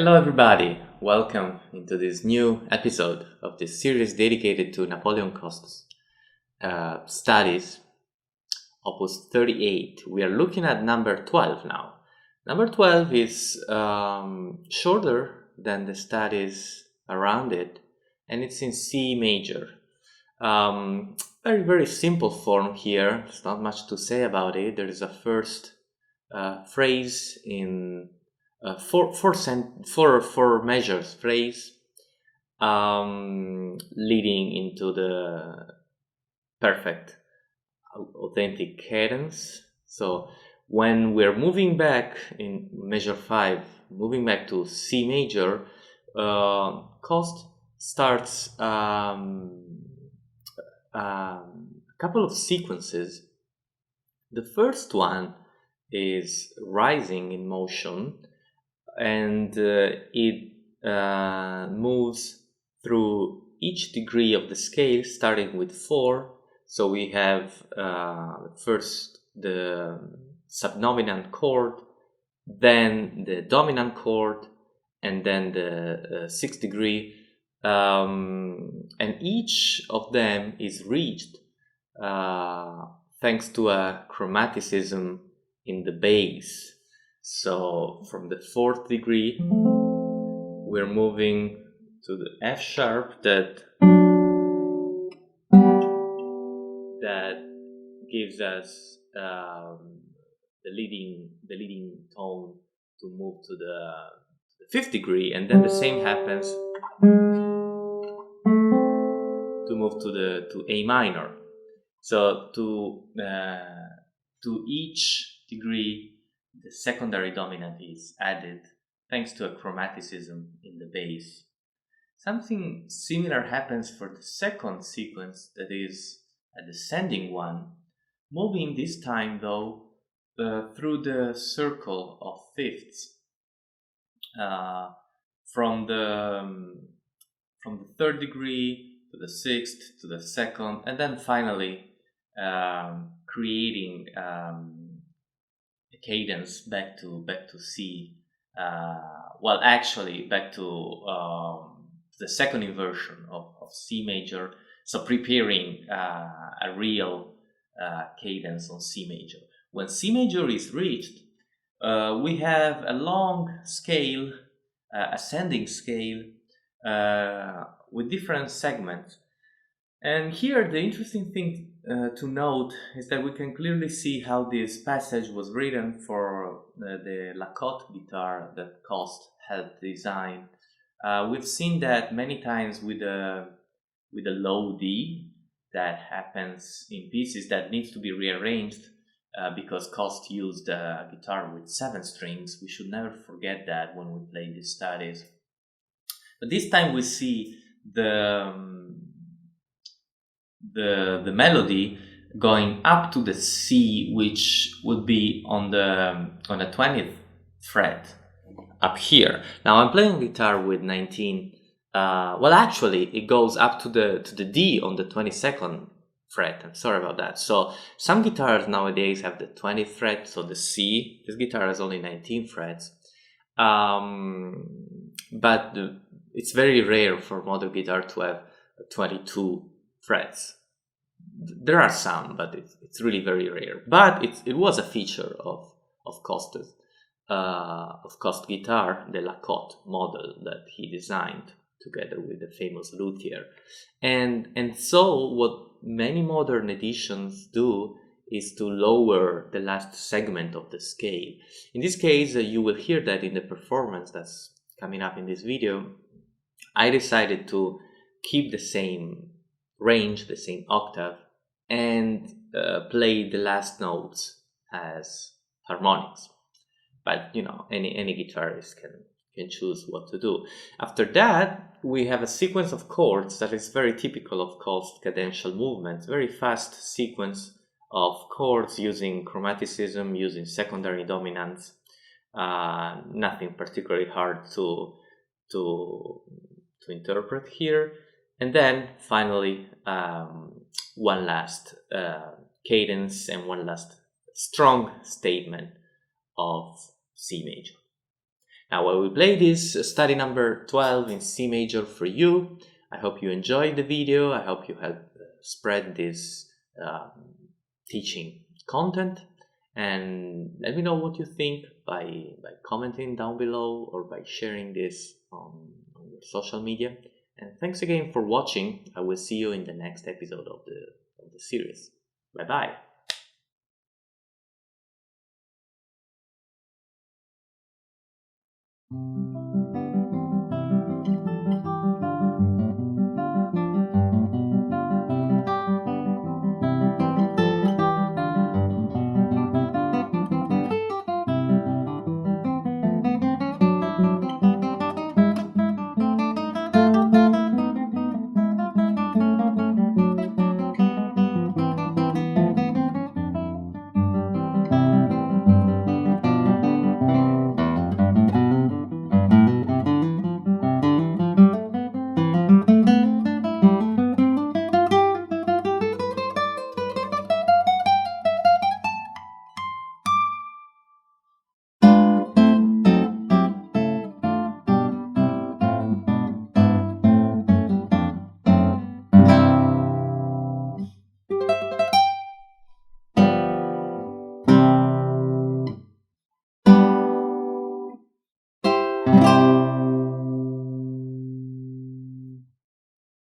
Hello everybody, welcome into this new episode of this series dedicated to Napoleon Coste's studies, opus 38. We are looking at number 12 now. Number 12 is shorter than the studies around it, and it's in C major. Very simple form here. There's not much to say about it. There is a first phrase in four measures phrase leading into the perfect authentic cadence. So when we're moving back in measure 5, moving back to C major, Coste starts a couple of sequences. The first one is rising in motion, and it moves through each degree of the scale, starting with 4. So we have first the subdominant chord, then the dominant chord, and then the 6th degree, and each of them is reached thanks to a chromaticism in the bass. So from the 4th degree, we're moving to the F sharp that gives us the leading tone to move to the 5th degree, and then the same happens to move to A minor. So to each degree, the secondary dominant is added thanks to a chromaticism in the bass. Something similar happens for the second sequence, that is a descending one, moving this time though through the circle of fifths, from the 3rd degree to the 6th to the 2nd, and then finally creating a cadence back to C. Well, actually back to the second inversion of C major. So preparing a real cadence on C major. When C major is reached, we have a long scale, ascending scale with different segments. And here the interesting thing to note is that we can clearly see how this passage was written for the Lacoste guitar that Coste had designed. We've seen that many times with a low D that happens in pieces that needs to be rearranged because Coste used a guitar with 7 strings. We should never forget that when we play these studies. But this time we see the melody going up to the C, which would be on the 20th fret up here. Now I'm playing guitar with 19. Well, actually, it goes up to the D on the 22nd fret. I'm sorry about that. So some guitars nowadays have the 20th fret, so the C. This guitar has only 19 frets, but it's very rare for modern guitar to have 22 frets. There are some, but it's really very rare. But it was a feature of Coste guitar, the Lacoste model that he designed together with the famous luthier. And so what many modern editions do is to lower the last segment of the scale. In this case, you will hear that in the performance that's coming up in this video. I decided to keep the same range, the same octave, and play the last notes as harmonics. But you know, any guitarist can choose what to do. After that, we have a sequence of chords that is very typical of Coste cadential movements. Very fast sequence of chords using chromaticism, using secondary dominants. Nothing particularly hard to interpret here. And then finally, one last cadence and one last strong statement of C major. Now I will play this study number 12 in C major for you. I hope you enjoyed the video. I hope you help spread this teaching content, and let me know what you think by commenting down below or by sharing this on your social media. And thanks again for watching. I will see you in the next episode of the series. Bye bye.